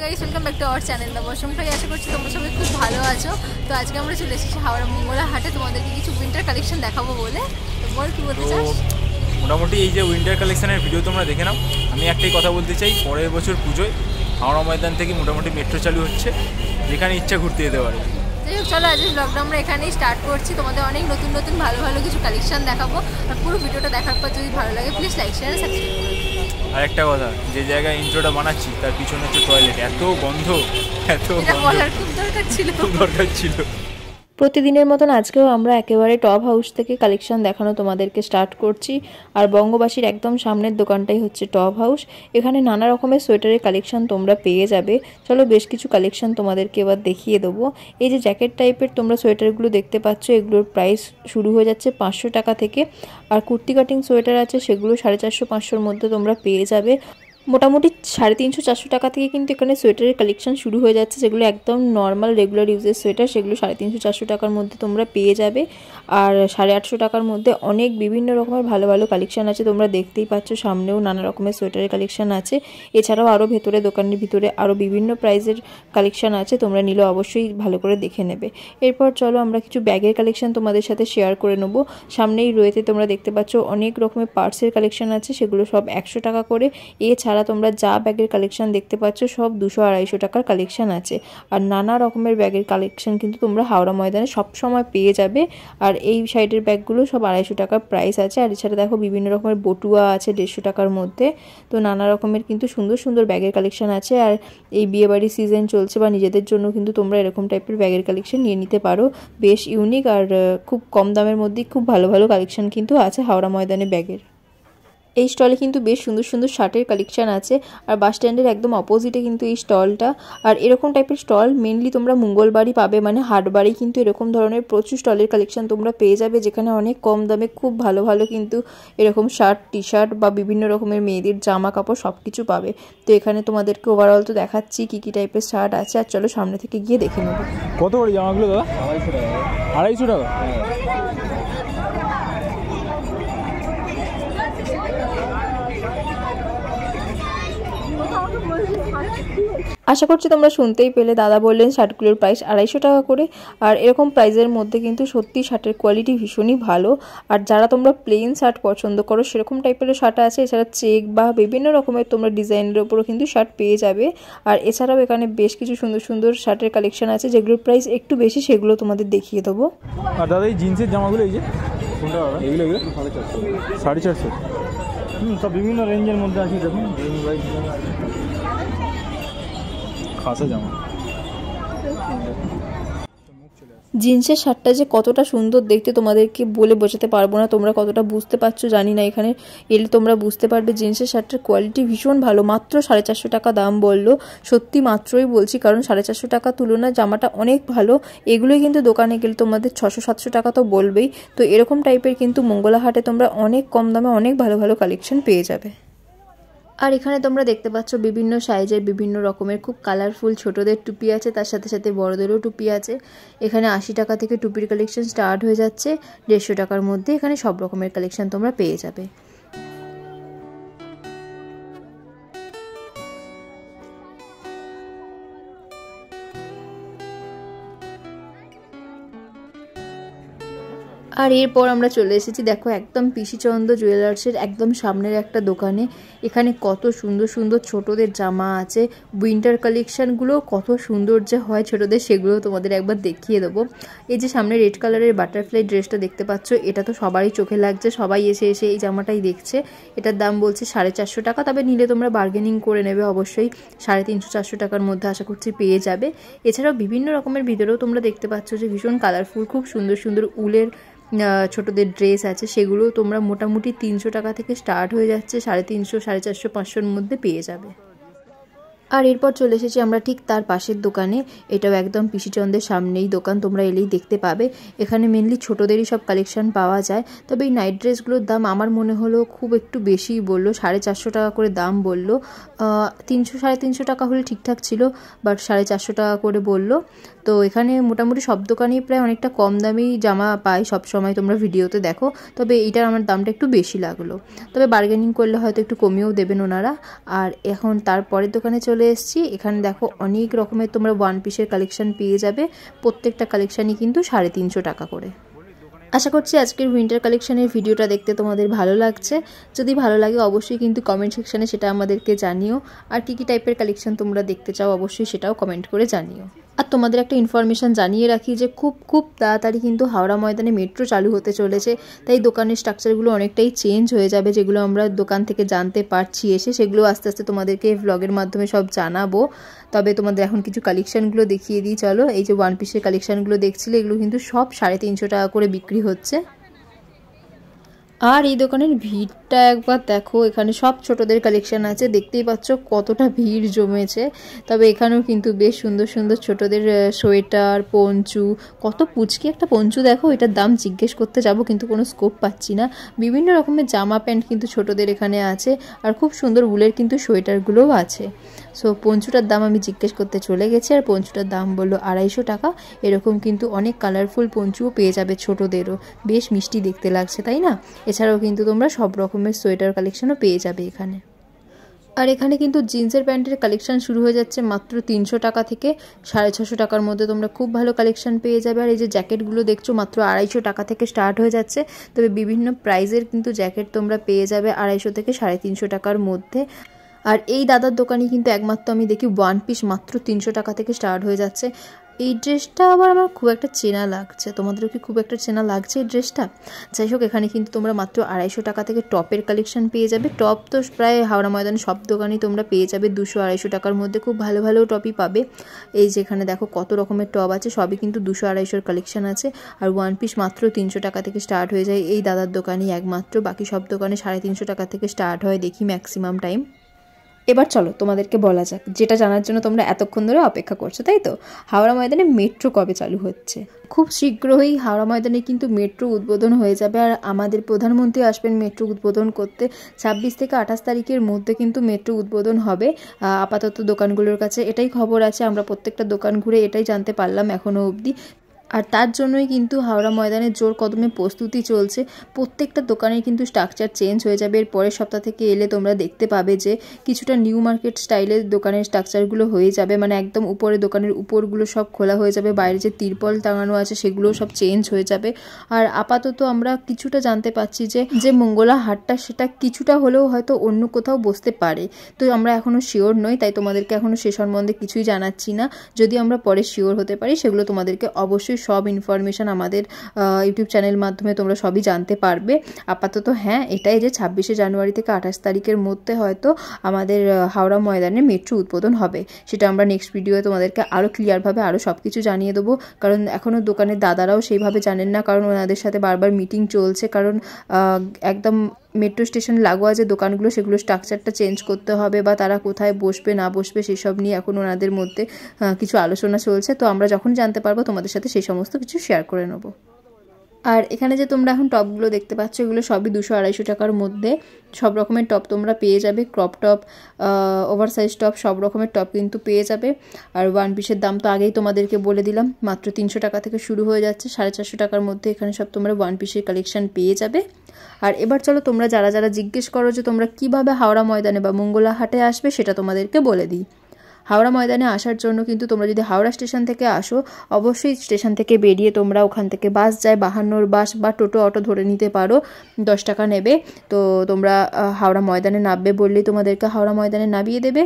Guys, welcome back to our channel the বসম ভাই। আশা করছি তোমরা সবাই খুব ভালো আছো। তো আজকে আমরা চলে এসেছি হাওড়া মঙ্গলা হাটে তোমাদেরকে কিছু উইন্টার কালেকশন দেখাবো বলে। তো বল কি বলতে চাস? মোটামুটি এই যে উইন্টার কালেকশনের ভিডিও তোমরা দেখে নাও। আমি একটাই কথা বলতে চাই, পরের বছর পুজোয় হাওড়া ময়দান থেকে মোটামুটি মেট্রো চালু হচ্ছে, যেখানে ইচ্ছা ঘুরতে যেতে পারে। যাই হোক, চলো আজকে ব্লগটা আমরা এখানেই স্টার্ট করছি। তোমাদের অনেক নতুন নতুন ভালো ভালো কিছু কালেকশন দেখাবো। আর পুরো ভিডিওটা দেখার পর যদি ভালো লাগে প্লিজ লাইক শেয়ার সাবস্ক্রাইব করো। আর একটা কথা, যে জায়গায় ইন্ট্রোটা বানাচ্ছি তার পিছনে হচ্ছে টয়লেট। এত গন্ধ, বলার খুব দরকার ছিল। প্রতিদিনের মতন আজকেও আমরা একেবারে টপ হাউস থেকে কালেকশন দেখানো তোমাদেরকে স্টার্ট করছি। আর বঙ্গবাসীর একদম সামনের দোকানটাই হচ্ছে টপ হাউস। এখানে নানা রকমের সোয়েটারের কালেকশন তোমরা পেয়ে যাবে। চলো বেশ কিছু কালেকশন তোমাদেরকে এবার দেখিয়ে দেবো। এই যে জ্যাকেট টাইপের তোমরা সোয়েটারগুলো দেখতে পাচ্ছ, এগুলোর প্রাইস শুরু হয়ে যাচ্ছে 500 টাকা থেকে। আর কুর্তি কাটিং সোয়েটার আছে, সেগুলো 450-500-র মধ্যে তোমরা পেয়ে যাবে। মোটামুটি 350-400 টাকা থেকে কিন্তু এখানে সোয়েটারের কালেকশন শুরু হয়ে যাচ্ছে, যেগুলো একদম নর্মাল রেগুলার ইউজের সোয়েটার, সেগুলো 350-400 টাকার মধ্যে তোমরা পেয়ে যাবে। আর 850 টাকার মধ্যে অনেক বিভিন্ন রকমের ভালো ভালো কালেকশন আছে, তোমরা দেখতেই পাচ্ছ। সামনেও নানা রকমের সোয়েটারের কালেকশন আছে। এছাড়াও আরও ভেতরে দোকানের ভিতরে আরও বিভিন্ন প্রাইজের কালেকশন আছে, তোমরা নিলে অবশ্যই ভালো করে দেখে নেবে। এরপর চলো আমরা কিছু ব্যাগের কালেকশন তোমাদের সাথে শেয়ার করে নেবো। সামনেই রয়েছে, তোমরা দেখতে পাচ্ছ অনেক রকমের পার্সের কালেকশন আছে, সেগুলো সব 100 টাকা করে। এছাড়া তোমরা যা ব্যাগের কালেকশন দেখতে পাচ্ছ সব 200-250 টাকার কালেকশন আছে। আর নানা রকমের ব্যাগের কালেকশন কিন্তু তোমরা হাওড়া ময়দানে সব সময় পেয়ে যাবে। আর এই সাইডের ব্যাগগুলো সব 250 টাকার প্রাইস আছে। আর এছাড়া দেখো বিভিন্ন রকমের বটুয়া আছে 150 টাকার মধ্যে। তো নানা রকমের কিন্তু সুন্দর সুন্দর ব্যাগের কালেকশন আছে। আর এই বিয়েবাড়ির সিজন চলছে, বা নিজেদের জন্য কিন্তু তোমরা এরকম টাইপের ব্যাগের কালেকশন নিয়ে নিতে পারো। বেশ ইউনিক আর খুব কম দামের মধ্যেই খুব ভালো ভালো কালেকশন কিন্তু আছে হাওড়া ময়দানে ব্যাগের। এই স্টলে কিন্তু বেশ সুন্দর সুন্দর শার্টের কালেকশন আছে। আর বাস স্ট্যান্ডের একদম অপোজিটে কিন্তু এই স্টলটা। আর এরকম টাইপের স্টল মেনলি তোমরা মঙ্গলবারই পাবে, মানে হাটবারই কিন্তু এরকম ধরনের প্রচুর স্টলের কালেকশন তোমরা পেয়ে যাবে, যেখানে অনেক কম দামে খুব ভালো ভালো কিন্তু এরকম শার্ট, টি শার্ট বা বিভিন্ন রকমের মেয়েদের জামা কাপড় সব কিছু পাবে। তো এখানে তোমাদেরকে ওভারঅল তো দেখাচ্ছি কী কী টাইপের শার্ট আছে। আর চলো সামনে থেকে গিয়ে দেখে নেবো। কত করে জামাগুলো দাদা? 250 টাকা। আশা করছি তোমরা শুনতেই পেলে, দাদা বললেন শার্টগুলোর প্রাইস 250 টাকা করে। আর এরকম প্রাইসের মধ্যে কিন্তু সত্যি শার্টের কোয়ালিটি ভীষণই ভালো। আর যারা তোমরা প্লেন শার্ট পছন্দ করো সেরকম টাইপেরও শার্ট আছে। এছাড়া চেক বা বিভিন্ন রকমের তোমরা ডিজাইনের ওপরও কিন্তু শার্ট পেয়ে যাবে। আর এছাড়াও এখানে বেশ কিছু সুন্দর সুন্দর শার্টের কালেকশন আছে, যেগুলোর প্রাইস একটু বেশি, সেগুলো তোমাদের দেখিয়ে দেবো। আর দাদা এই জিন্সের জামাগুলো, এই যে কোনটা এগুলো 450 সব বিভিন্ন রেঞ্জের মধ্যে আছে। দেখুন খাসা জামা। জিন্সের শার্টটা যে কতটা সুন্দর দেখতে তোমাদেরকে বলে বোঝাতে পারবো না। তোমরা কতটা বুঝতে পারছো জানি না, এখানে এলে তোমরা বুঝতে পারবে। জিন্সের শার্টের কোয়ালিটি ভীষণ ভালো। মাত্র 450 টাকা দাম বললো, সত্যি মাত্রই বলছি, কারণ 450 টাকা তুলনায় জামাটা অনেক ভালো। এগুলোই কিন্তু দোকানে গেলে তোমাদের 600-700 টাকা তো বলবেই। তো এরকম টাইপের কিন্তু মঙ্গলা হাটে তোমরা অনেক কম দামে অনেক ভালো ভালো কালেকশন পেয়ে যাবে। আর এখানে তোমরা দেখতে পাচ্ছ বিভিন্ন সাইজের বিভিন্ন রকমের খুব কালারফুল ছোটদের টুপি আছে, তার সাথে সাথে বড়দেরও টুপি আছে। এখানে 80 টাকা থেকে টুপির কালেকশন স্টার্ট হয়ে যাচ্ছে 150 টাকার মধ্যে। এখানে সব রকমের কালেকশন তোমরা পেয়ে যাবে। আর এরপর আমরা চলে এসেছি, দেখো একদম পিসিচন্দ্র জুয়েলার্সের একদম সামনের একটা দোকানে। এখানে কত সুন্দর সুন্দর ছোটদের জামা আছে। উইন্টার কালেকশানগুলো কত সুন্দর যে হয় ছোটদের, সেগুলো তোমাদের একবার দেখিয়ে দেবো। এই যে সামনে রেড কালারের বাটারফ্লাই ড্রেসটা দেখতে পাচ্ছ, এটা তো সবারই চোখে লাগছে, সবাই এসে এসে এই জামাটাই দেখছে। এটার দাম বলছে 450 টাকা, তবে নিলে তোমরা বার্গেনিং করে নেবে অবশ্যই। 350-400 টাকার মধ্যে আশা করছি পেয়ে যাবে। এছাড়াও বিভিন্ন রকমের ভিতরেও তোমরা দেখতে পাচ্ছ যে ভীষণ কালারফুল খুব সুন্দর সুন্দর উলের ছোটদের ড্রেস আছে, সেগুলো তোমরা মোটামুটি 300 টাকা থেকে স্টার্ট হয়ে যাচ্ছে, 350, 450, 500-র মধ্যে পেয়ে যাবে। আর এরপর চলে এসেছি আমরা ঠিক তার পাশের দোকানে। এটাও একদম পিসিচন্দ্রের সামনেই দোকান, তোমরা এলেই দেখতে পাবে। এখানে মেনলি ছোটদেরই সব কালেকশন পাওয়া যায়। তবে এই নাইট ড্রেসগুলোর দাম আমার মনে হলো খুব একটু বেশিই বললো, 450 টাকা করে দাম বললো। 300-350 টাকা হলে ঠিকঠাক ছিল, বাট 450 টাকা করে বললো। তো এখানে মোটামুটি সব দোকানেই প্রায় অনেকটা কম দামেই জামা পাই সব সময়, তোমরা ভিডিওতে দেখো। তবে এইটার আমার দামটা একটু বেশি লাগলো, তবে বার্গেনিং করলে হয়তো একটু কমিয়েও দেবেন ওনারা। আর এখন তারপরের দোকানে চলে চলে এসেছি। এখানে দেখো অনেক রকমের তোমরা ওয়ান পিসের কালেকশন পেয়ে যাবে, প্রত্যেকটা কালেকশানই কিন্তু 350 টাকা করে। আশা করছি আজকের উইন্টার কালেকশনের ভিডিওটা দেখতে তোমাদের ভালো লাগছে। যদি ভালো লাগে অবশ্যই কিন্তু কমেন্ট সেকশানে সেটা আমাদেরকে জানিও। আর কী কী টাইপের কালেকশন তোমরা দেখতে চাও অবশ্যই সেটাও কমেন্ট করে জানিও। আর তোমাদের একটা ইনফরমেশান জানিয়ে রাখি যে খুব তাড়াতাড়ি কিন্তু হাওড়া ময়দানে মেট্রো চালু হতে চলেছে, তাই দোকানের স্ট্রাকচারগুলো অনেকটাই চেঞ্জ হয়ে যাবে। যেগুলো আমরা দোকান থেকে জানতে পারছি এসে, সেগুলো আস্তে আস্তে তোমাদেরকে ভ্লগের মাধ্যমে সব জানাবো। তবে তোমাদের এখন কিছু কালেকশানগুলো দেখিয়ে দিই চলো। এই যে ওয়ান পিসের কালেকশানগুলো দেখছিলে, এগুলো কিন্তু সব 350 টাকা করে বিক্রি হচ্ছে। আর এই দোকানের ভিড়টা একবার দেখো, এখানে সব ছোটদের কালেকশন আছে, দেখতেই পাচ্ছ কতটা ভিড় জমেছে। তবে এখানেও কিন্তু বেশ সুন্দর সুন্দর ছোটদের সোয়েটার, পঞ্চু, কত পুচকি একটা পঞ্চু দেখো, এটার দাম জিজ্ঞেস করতে যাব কিন্তু কোনো স্কোপ পাচ্ছি না। বিভিন্ন রকমের জামা প্যান্ট কিন্তু ছোটদের এখানে আছে, আর খুব সুন্দর উলের কিন্তু সোয়েটারগুলোও আছে। সো পঞ্চুটার দাম আমি জিজ্ঞেস করতে চলে গেছি, আর পঞ্চুটার দাম বললো 250 টাকা। এরকম কিন্তু অনেক কালারফুল পঞ্চুও পেয়ে যাবে ছোটদেরও, বেশ মিষ্টি দেখতে লাগছে তাই না। এছাড়াও কিন্তু তোমরা সব রকমের সোয়েটার কালেকশনও পেয়ে যাবে এখানে। আর এখানে কিন্তু জিন্সের প্যান্টের কালেকশন শুরু হয়ে যাচ্ছে মাত্র 300 টাকা থেকে 650 টাকার মধ্যে তোমরা খুব ভালো কালেকশন পেয়ে যাবে। আর এই যে জ্যাকেটগুলো দেখছো মাত্র 250 টাকা থেকে স্টার্ট হয়ে যাচ্ছে। তবে বিভিন্ন প্রাইজের কিন্তু জ্যাকেট তোমরা পেয়ে যাবে 250 থেকে 350 টাকার মধ্যে। আর এই দাদার দোকানে কিন্তু একমাত্র আমি দেখি ওয়ান পিস মাত্র 300 টাকা থেকে স্টার্ট হয়ে যাচ্ছে। এই ড্রেসটা আবার আমার খুব একটা চেনা লাগছে, তোমাদেরও কি খুব একটা চেনা লাগছে এই ড্রেসটা? যাই হোক, এখানে কিন্তু তোমরা মাত্র 250 টাকা থেকে টপের কালেকশন পেয়ে যাবে। টপ তো প্রায় হাওড়া ময়দানে সব দোকানেই তোমরা পেয়ে যাবে 200-250 টাকার মধ্যে, খুব ভালো ভালো টপই পাবে। এই যেখানে দেখো কত রকমের টপ আছে, সবই কিন্তু 200-250 কালেকশন আছে। আর ওয়ান পিস মাত্র 300 টাকা থেকে স্টার্ট হয়ে যায় এই দাদার দোকানেই একমাত্র, বাকি সব দোকানে 350 টাকা থেকে স্টার্ট হয় দেখি ম্যাক্সিমাম টাইম। এবার চলো তোমাদেরকে বলা যাক, যেটা জানার জন্য তোমরা এতক্ষণ ধরে অপেক্ষা করছো তাই তো, হাওড়া ময়দানে মেট্রো কবে চালু হচ্ছে। খুব শীঘ্রই হাওড়া ময়দানে কিন্তু মেট্রো উদ্বোধন হয়ে যাবে। আর আমাদের প্রধানমন্ত্রী আসবেন মেট্রো উদ্বোধন করতে। 26 থেকে 28 তারিখের মধ্যে কিন্তু মেট্রো উদ্বোধন হবে। আপাতত দোকানগুলোর কাছে এটাই খবর আছে, আমরা প্রত্যেকটা দোকান ঘুরে এটাই জানতে পারলাম এখনও অবধি। আর তার জন্যই কিন্তু হাওড়া ময়দানে জোর কদমে প্রস্তুতি চলছে। প্রত্যেকটা দোকানে কিন্তু স্ট্রাকচার চেঞ্জ হয়ে যাবে। এর পরের সপ্তাহ থেকে এলে তোমরা দেখতে পাবে যে কিছুটা নিউ মার্কেট স্টাইলের দোকানের স্ট্রাকচারগুলো হয়ে যাবে, মানে একদম উপরে দোকানের উপরগুলো সব খোলা হয়ে যাবে, বাইরে যে তিরপল টাঙানো আছে সেগুলোও সব চেঞ্জ হয়ে যাবে। আর আপাতত আমরা কিছুটা জানতে পারছি যে মঙ্গলা হাটটা সেটা কিছুটা হলেও হয়তো অন্য কোথাও বসতে পারে। তো আমরা এখনও শিওর নই, তাই তোমাদেরকে এখনও সে সম্বন্ধে কিছুই জানাচ্ছি না। যদি আমরা পরে শিওর হতে পারি সেগুলো তোমাদেরকে অবশ্যই সব ইনফরমেশান আমাদের ইউটিউব চ্যানেল মাধ্যমে তোমরা সবই জানতে পারবে। আপাতত হ্যাঁ এটাই যে 26শে জানুয়ারি থেকে 28 তারিখের মধ্যে হয়তো আমাদের হাওড়া ময়দানে মেট্রো উদ্বোধন হবে। সেটা আমরা নেক্সট ভিডিওয়ে তোমাদেরকে আরও ক্লিয়ারভাবে আরও সব কিছু জানিয়ে দেবো, কারণ এখনও দোকানের দাদারাও সেইভাবে জানেন না, কারণ ওনাদের সাথে বারবার মিটিং চলছে। কারণ একদম মেট্রো স্টেশন লাগোয়া যে দোকানগুলো সেগুলো স্ট্রাকচারটা চেঞ্জ করতে হবে, বা তারা কোথায় বসবে না বসবে সেসব নিয়ে এখন ওনাদের মধ্যে কিছু আলোচনা চলছে। তো আমরা যখন জানতে পারবো তোমাদের সাথে সেই সমস্ত কিছু শেয়ার করে নেবো। আর এখানে যে তোমরা এখন টপগুলো দেখতে পাচ্ছ এগুলো সবই 200-250 টাকার মধ্যে। সব রকমের টপ তোমরা পেয়ে যাবে, ক্রপ টপ, ওভারসাইজ টপ, সব রকমের টপ কিন্তু পেয়ে যাবে। আর ওয়ান পিসের দাম তো আগেই তোমাদেরকে বলে দিলাম, মাত্র 300 টাকা থেকে শুরু হয়ে যাচ্ছে, 450 টাকার মধ্যে এখানে সব তোমরা ওয়ান পিসের কালেকশন পেয়ে যাবে। আর এবার চলো তোমরা যারা যারা জিজ্ঞেস করো যে তোমরা কিভাবে হাওড়া ময়দানে বা মঙ্গলা হাটে আসবে সেটা তোমাদেরকে বলে দিই। হাওড়া ময়দানে আসার জন্য কিন্তু তোমরা যদি হাওড়া স্টেশন থেকে আসো, অবশ্যই স্টেশন থেকে বেরিয়ে তোমরা ওখান থেকে বাস যায়, 52 বাস বা টোটো অটো ধরে নিতে পারো, 10 টাকা নেবে। তো তোমরা হাওড়া ময়দানে নামবে বললেই তোমাদেরকে হাওড়া ময়দানে নামিয়ে দেবে।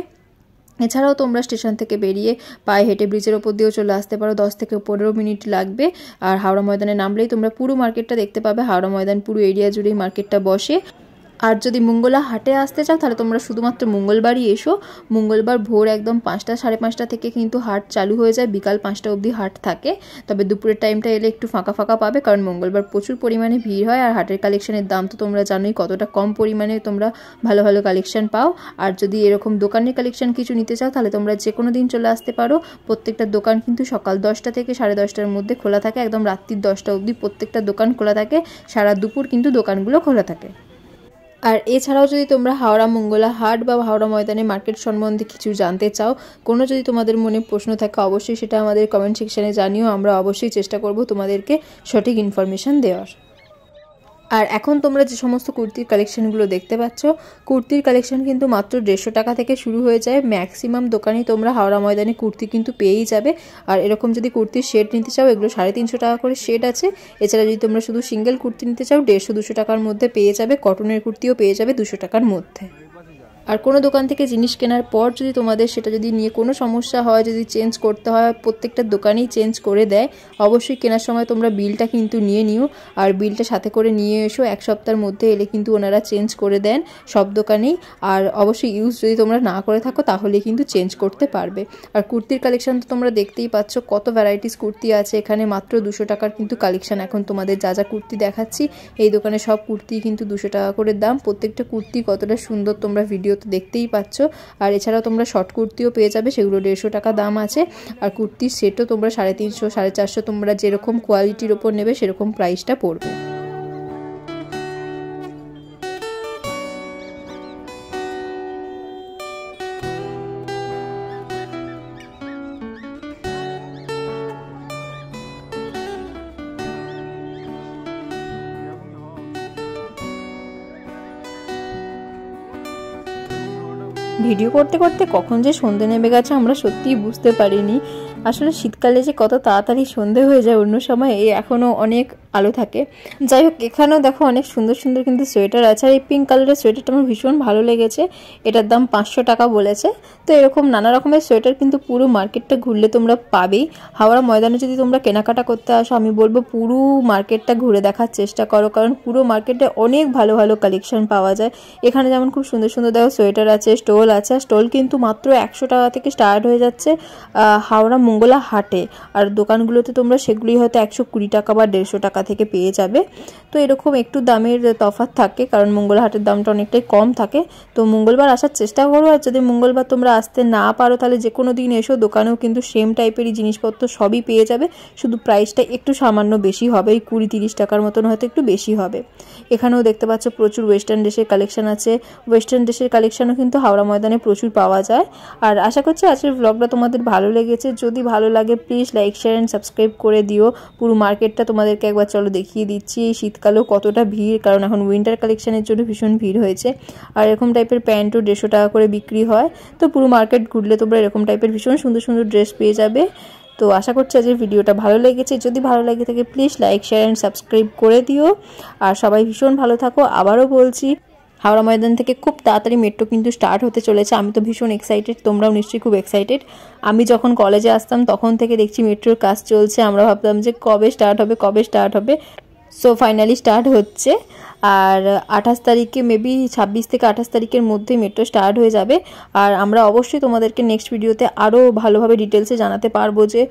এছাড়াও তোমরা স্টেশন থেকে বেরিয়ে পায়ে হেঁটে ব্রিজের ওপর দিয়েও চলে আসতে পারো, 10 থেকে 15 মিনিট লাগবে। আর হাওড়া ময়দানে নামলেই তোমরা পুরো মার্কেটটা দেখতে পাবে, হাওড়া ময়দান পুরো এরিয়া জুড়েই মার্কেটটা বসে। আর যদি মঙ্গলা হাটে আসতে চাও তাহলে তোমরা শুধুমাত্র মঙ্গলবারই এসো। মঙ্গলবার ভোর একদম 5টা 5:30 থেকে কিন্তু হাট চালু হয়ে যায়, বিকাল 5টা অবধি হাট থাকে। তবে দুপুরের টাইমটা এলে একটু ফাঁকা ফাঁকা পাবে, কারণ মঙ্গলবার প্রচুর পরিমাণে ভিড় হয়। আর হাটের কালেকশনের দাম তো তোমরা জানোই কতটা কম পরিমাণে তোমরা ভালো ভালো কালেকশন পাও। আর যদি এরকম দোকানের কালেকশন কিছু নিতে চাও তাহলে তোমরা যে কোনো দিন চলে আসতে পারো। প্রত্যেকটা দোকান কিন্তু সকাল 10টা থেকে 10:30টার মধ্যে খোলা থাকে, একদম রাত্রির 10টা অবধি প্রত্যেকটা দোকান খোলা থাকে, সারা দুপুর কিন্তু দোকানগুলো খোলা থাকে। আর এছাড়াও যদি তোমরা হাওড়া মঙ্গলা হাট বা হাওড়া ময়দানে মার্কেট সম্বন্ধে কিছু জানতে চাও, কোনো যদি তোমাদের মনে প্রশ্ন থাকে অবশ্যই সেটা আমাদের কমেন্ট সেকশনে জানিও, আমরা অবশ্যই চেষ্টা করব তোমাদেরকে সঠিক ইনফরমেশন দেওয়ার। আর এখন তোমরা যে সমস্ত কুর্তির কালেকশনগুলো দেখতে পাচ্ছ, কুর্তির কালেকশন কিন্তু মাত্র 150 টাকা থেকে শুরু হয়ে যায়। ম্যাক্সিমাম দোকানেই তোমরা হাওড়া ময়দানে কুর্তি কিন্তু পেয়েই যাবে। আর এরকম যদি কুর্তির শেড নিতে চাও, এগুলো 350 টাকা করে শেড আছে। এছাড়া যদি তোমরা শুধু সিঙ্গেল কুর্তি নিতে চাও, 150-200 টাকার মধ্যে পেয়ে যাবে। কটনের কুর্তিও পেয়ে যাবে 200 টাকার মধ্যে। আর কোনো দোকান থেকে জিনিস কেনার পর যদি তোমাদের সেটা যদি নিয়ে কোনো সমস্যা হয়, যদি চেঞ্জ করতে হয়, প্রত্যেকটা দোকানেই চেঞ্জ করে দেয়। অবশ্যই কেনার সময় তোমরা বিলটা কিন্তু নিয়ে নিও, আর বিলটা সাথে করে নিয়ে এসো। 1 সপ্তাহের মধ্যে এলে কিন্তু ওনারা চেঞ্জ করে দেন সব দোকানেই। আর অবশ্যই ইউজ যদি তোমরা না করে থাকো তাহলে কিন্তু চেঞ্জ করতে পারবে। আর কুর্তির কালেকশন তো তোমরা দেখতেই পাচ্ছ, কত ভ্যারাইটিস কুর্তি আছে এখানে। মাত্র 200 টাকার কিন্তু কালেকশন এখন তোমাদের যা যা কুর্তি দেখাচ্ছি এই দোকানে সব কুর্তি কিন্তু 200 টাকা করে দাম। প্রত্যেকটা কুর্তি কতটা সুন্দর তোমরা ভিডিও তো দেখতেই পাচ্ছ। আর এছাড়াও তোমরা শর্ট কুর্তিও পেয়ে যাবে, সেগুলো 150 টাকা দাম আছে। আর কুর্তির সেটও তোমরা 350-450, তোমরা যেরকম কোয়ালিটির ওপর নেবে সেরকম প্রাইসটা পড়বে। ভিডিও করতে করতে কখন যে সন্ধে নেমে গেছে আমরা সত্যিই বুঝতে পারিনি। আসলে শীতকালে যে কত তাড়াতাড়ি সন্ধে হয়ে যায়, অন্য সময় এখনও অনেক আলো থাকে। যাই হোক, এখানেও দেখো অনেক সুন্দর সুন্দর কিন্তু সোয়েটার আছে। আর এই পিঙ্ক কালারের সোয়েটারটা আমার ভীষণ ভালো লেগেছে। এটার দাম 500 টাকা বলেছে। তো এরকম নানা রকমের সোয়েটার কিন্তু পুরো মার্কেটটা ঘুরলে তোমরা পাবেই। হাওড়া ময়দানে যদি তোমরা কেনাকাটা করতে আসো, আমি বলবো পুরো মার্কেটটা ঘুরে দেখার চেষ্টা করো, কারণ পুরো মার্কেটে অনেক ভালো ভালো কালেকশন পাওয়া যায়। এখানে যেমন খুব সুন্দর সুন্দর দেখো সোয়েটার আছে, স্টোল আছে। স্টোল কিন্তু মাত্র 100 টাকা থেকে স্টার্ট হয়ে যাচ্ছে হাওড়া মঙ্গলা হাটে। আর দোকানগুলোতে তোমরা সেগুলি হয়তো 120 টাকা বা 150 টাকা থেকে পেয়ে যাবে। তো এরকম একটু দামের তফাৎ থাকে, কারণ মঙ্গলা হাটের দামটা অনেকটাই কম থাকে। তো মঙ্গলবার আসার চেষ্টা করো। আর যদি মঙ্গলবার তোমরা আসতে না পারো তাহলে যে কোনো দিন এসো, দোকানেও কিন্তু সেম টাইপেরই জিনিসপত্র সবই পেয়ে যাবে। শুধু প্রাইসটা একটু সামান্য বেশি হবে, 20-30 টাকার মতন হয়তো একটু বেশি হবে। এখানেও দেখতে পাচ্ছ প্রচুর ওয়েস্টার্ন ড্রেসের কালেকশন আছে। ওয়েস্টার্ন ড্রেসের কালেকশনও কিন্তু হাওড়া ময়দানে প্রচুর পাওয়া যায়। আর আশা করছি আজকের ব্লগটা তোমাদের ভালো লেগেছে। যদি ভালো লাগে please like, share and subscribe করে দিও। পুরো মার্কেটটা তোমাদেরকে একবার চলো দেখিয়ে দিচ্ছি। এই শীতকালেও কতটা ভিড়, কারণ এখন উইন্টার কালেকশনের জন্য ভীষণ ভিড় হয়েছে। আর এরকম টাইপের প্যান্টও 150 টাকা করে বিক্রি হয়। তো পুরো মার্কেট ঘুরলে তোমরা এরকম টাইপের ভীষণ সুন্দর সুন্দর ড্রেস পেয়ে যাবে। তো আশা করছি আজকের ভিডিওটা ভালো লেগেছে। যদি ভালো লাগে থাকে please like, share and subscribe করে দিও। আর সবাই ভীষণ ভালো থাকো। আবারও বলছি, হাওড়া ময়দান থেকে খুব তাড়াতাড়ি মেট্রো কিন্তু স্টার্ট হতে চলেছে। আমি তো ভীষণ এক্সাইটেড, তোমরাও নিশ্চয়ই খুব এক্সাইটেড। আমি যখন কলেজে আসতাম তখন থেকে দেখছি মেট্রোর কাজ চলছে। আমরা ভাবতাম যে কবে স্টার্ট হবে। সো ফাইনালি স্টার্ট হচ্ছে। আর 28 তারিখে মেবি 26 থেকে 28 তারিখের মধ্যে মেট্রো স্টার্ট হয়ে যাবে। আর আমরা অবশ্যই তোমাদেরকে নেক্সট ভিডিওতে আরও ভালোভাবে ডিটেলসে জানাতে পারবো যে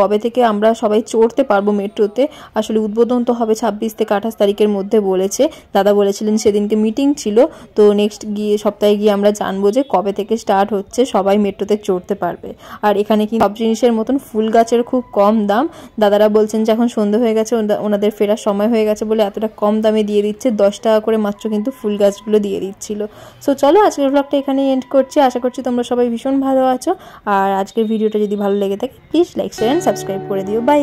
কবে থেকে আমরা সবাই চড়তে পারবো মেট্রোতে। আসলে উদ্বোধন তো হবে 26 থেকে 28 তারিখের মধ্যে বলেছে। দাদা বলেছিলেন, সেদিনকে মিটিং ছিল। তো নেক্সট সপ্তাহে গিয়ে আমরা জানবো যে কবে থেকে স্টার্ট হচ্ছে, সবাই মেট্রোতে চড়তে পারবে। আর এখানে কি সব জিনিসের মতন ফুল গাছের খুব কম দাম। দাদারা বলছেন যে এখন সন্ধ্যে হয়ে গেছে, ওনাদের ফেরার সময় হয়ে গেছে বলে এতটা কম দামে দিয়ে দিচ্ছে। 10 টাকা করে মাত্র কিন্তু ফুল গাছগুলো দিয়ে দিচ্ছিল। সো চলো আজকের ব্লগটা এখানেই এন্ড করছি। আশা করছি তোমরা সবাই ভীষণ ভালো আছো। আর আজকের ভিডিওটা যদি ভালো লেগে থাকে please like, share and subscribe করে দিও। বাই।